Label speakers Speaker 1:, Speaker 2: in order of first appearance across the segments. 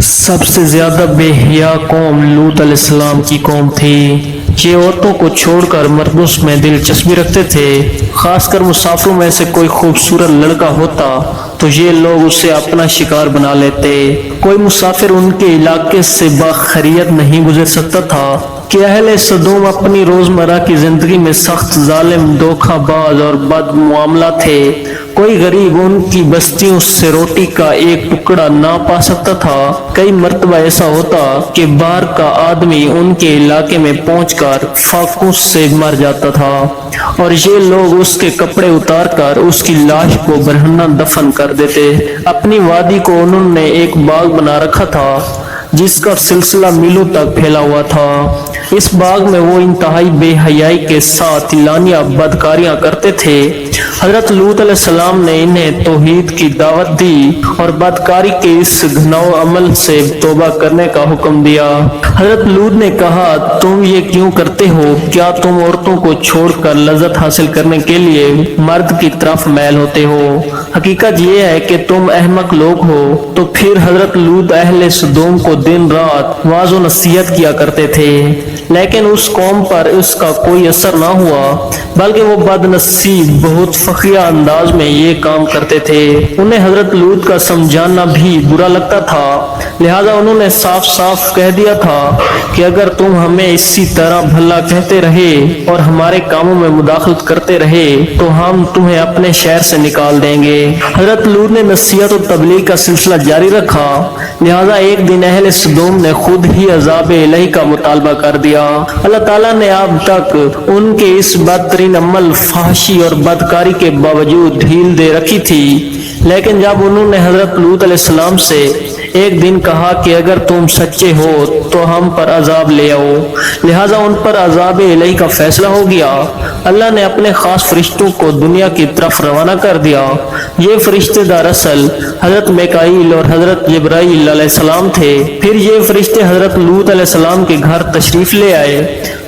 Speaker 1: سب سے زیادہ بے حیا قوم لوط علیہ السلام کی قوم تھی۔ یہ عورتوں کو چھوڑ کر مردوں میں دلچسپی رکھتے تھے، خاص کر مسافروں میں سے کوئی خوبصورت لڑکا ہوتا تو یہ لوگ اسے اپنا شکار بنا لیتے۔ کوئی مسافر ان کے علاقے سے باخبریت نہیں گزر سکتا تھا کہ اہل سدوم اپنی روزمرہ کی زندگی میں سخت، ظالم، دھوکہ باز اور بد معاملہ تھے۔ کوئی غریب ان کی بستیوں سے روٹی کا ایک ٹکڑا نہ پا سکتا تھا۔ کئی مرتبہ ایسا ہوتا کہ باہر کا آدمی ان کے علاقے میں پہنچ کر فاقوں سے مر جاتا تھا اور یہ لوگ اس کے کپڑے اتار کر اس کی لاش کو برہنہ دفن کر دیتے۔ اپنی وادی کو انہوں نے ایک باغ بنا رکھا تھا جس کا سلسلہ میلوں تک پھیلا ہوا تھا۔ اس باغ میں وہ انتہائی بے حیائی کے ساتھ لانیہ بدکاریاں کرتے تھے۔ حضرت لوط علیہ السلام نے انہیں توحید کی دعوت دی اور بدکاری کے اس گھناؤ عمل سے توبہ کرنے کا حکم دیا۔ حضرت لوط نے کہا، تم یہ کیوں کرتے ہو؟ کیا تم عورتوں کو چھوڑ کر لذت حاصل کرنے کے لیے مرد کی طرف میل ہوتے ہو؟ حقیقت یہ ہے کہ تم احمق لوگ ہو۔ تو پھر حضرت لوط اہل سدوم کو دن رات واعظ و نصیحت کیا کرتے تھے، لیکن اس قوم پر اس کا کوئی اثر نہ ہوا، بلکہ وہ بد نصیب بہت فخریہ انداز میں یہ کام کرتے تھے۔ انہیں حضرت لوط کا سمجھانا بھی برا لگتا تھا، لہذا انہوں نے صاف صاف کہہ دیا تھا کہ اگر تم ہمیں اسی طرح بھلا کہتے رہے اور ہمارے کاموں میں مداخلت کرتے رہے تو ہم تمہیں اپنے شہر سے نکال دیں گے۔ حضرت لوط نے نصیحت و تبلیغ کا سلسلہ جاری رکھا، لہذا ایک دن اہل سدوم نے خود ہی عذاب الہی کا مطالبہ کر دیا۔ اللہ تعالیٰ نے اب تک ان کے اس بدترین عمل، فحشی اور بدکاری کے باوجود ڈھیل دے رکھی تھی، لیکن جب انہوں نے حضرت لوط علیہ السلام سے ایک دن کہا کہ اگر تم سچے ہو تو ہم پر عذاب لے آؤ، لہذا ان پر عذاب الہی کا فیصلہ ہو گیا۔ اللہ نے اپنے خاص فرشتوں کو دنیا کی طرف روانہ کر دیا۔ یہ فرشتے دراصل حضرت میکائیل اور حضرت جبرائیل علیہ السلام تھے۔ پھر یہ فرشتے حضرت لوط علیہ السلام کے گھر تشریف لے آئے۔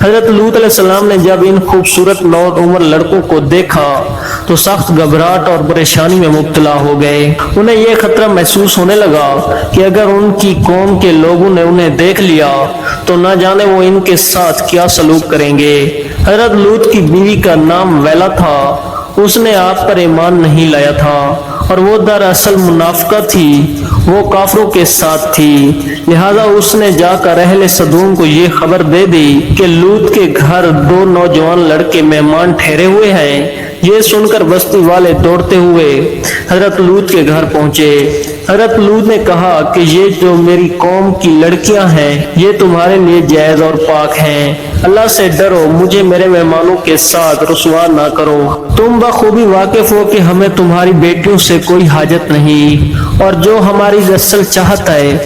Speaker 1: حضرت لوط علیہ السلام نے جب ان خوبصورت نوعمر لڑکوں کو دیکھا تو سخت گھبراہٹ اور پریشانی میں مبتلا ہو گئے۔ انہیں یہ خطرہ محسوس ہونے لگا کہ اگر ان کی قوم کے لوگوں نے انہیں دیکھ لیا تو نہ جانے وہ ان کے ساتھ کیا سلوک کریں گے۔ حضرت لوط کی بیوی کا نام ویلا تھا۔ اس نے آپ پر ایمان نہیں لایا تھا اور وہ دراصل منافقہ تھی، وہ کافروں کے ساتھ تھی، لہذا اس نے جا کر اہل سدوم کو یہ خبر دے دی کہ لوط کے گھر دو نوجوان لڑکے مہمان ٹھہرے ہوئے ہیں۔ یہ سن کر بستی والے دوڑتے ہوئے حضرت لوط کے گھر پہنچے۔ حضرت لوط نے کہا کہ یہ جو میری قوم کی لڑکیاں ہیں یہ تمہارے لیے جائز اور پاک ہیں، اللہ سے ڈرو، مجھے میرے مہمانوں کے ساتھ رسوا نہ کرو۔ تم بخوبی واقف ہو کہ ہمیں تمہاری بیٹیوں سے کوئی حاجت نہیں اور جو ہماری اصل چاہت ہے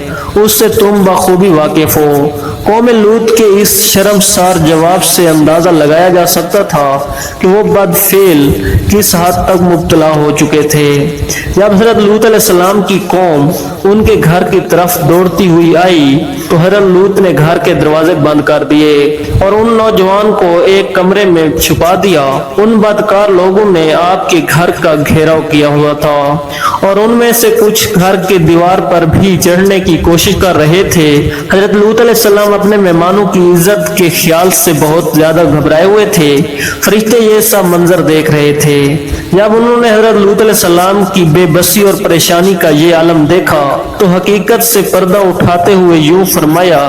Speaker 1: اس سے تم بخوبی واقف ہو۔ قوم لوط کے اس شرمسار جواب سے اندازہ لگایا جا سکتا تھا کہ وہ بدفعل کس حد تک مبتلا ہو چکے تھے۔ جب حضرت لوط علیہ السلام کی قوم ان کے گھر کی طرف دوڑتی ہوئی آئی تو حضرت لوط نے گھر کے دروازے بند کر دیے اور ان نوجوان کو ایک کمرے میں چھپا دیا۔ ان بدکار لوگوں نے آپ کے گھر کا گھیراؤ کیا ہوا تھا اور ان میں سے کچھ گھر کے دیوار پر بھی چڑھنے کی کوشش کر رہے تھے۔ حضرت لوط علیہ السلام اپنے مہمانوں کی عزت کے خیال سے بہت زیادہ گھبرائے ہوئے تھے۔ فرشتے یہ سب منظر دیکھ رہے تھے۔ جب انہوں نے حضرت لوط علیہ السلام کی بے بسی اور پریشانی کا یہ عالم دیکھا تو حقیقت سے پردہ اٹھاتے ہوئے یوں فرمایا،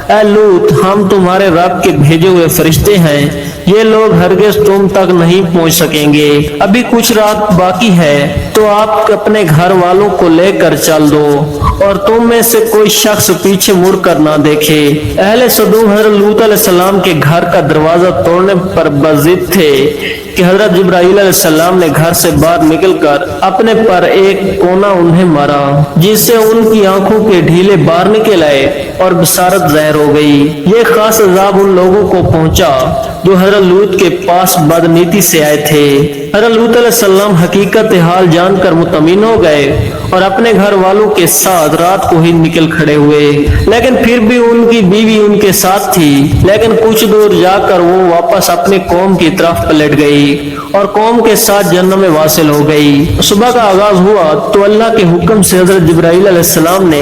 Speaker 1: اے لوط، ہم تمہارے رب کے بھیجے ہوئے فرشتے ہیں، یہ لوگ ہرگز تم تک نہیں پہنچ سکیں گے۔ ابھی کچھ رات باقی ہے تو آپ اپنے گھر والوں کو لے کر چل دو اور تم میں سے کوئی شخص پیچھے مڑ کر نہ دیکھے۔ اہل سدوم حضرت لوط علیہ السلام کے گھر کا دروازہ توڑنے پر بضد تھے کہ حضرت جبرائیل علیہ السلام نے گھر سے باہر نکل کر اپنے پر ایک کونا انہیں مارا، جس سے ان کی آنکھوں کے ڈھیلے باہر نکل آئے اور بصارت ظاہر ہو گئی۔ یہ خاص عذاب ان لوگوں کو پہنچا جو حضرت لوط کے پاس بدنیتی سے آئے تھے۔ حضرت لوط علیہ السلام حقیقت حال جان کر مطمئن ہو گئے اور اپنے گھر والوں کے ساتھ رات کو ہی نکل کھڑے ہوئے، لیکن پھر بھی ان کی بیوی ان کے ساتھ تھی۔ لیکن کچھ دور جا کر وہ واپس اپنی قوم کی طرف پلٹ گئی اور قوم کے ساتھ جنت میں واصل ہو گئی۔ صبح کا آغاز ہوا تو اللہ کے حکم سے حضرت جبرائیل علیہ السلام نے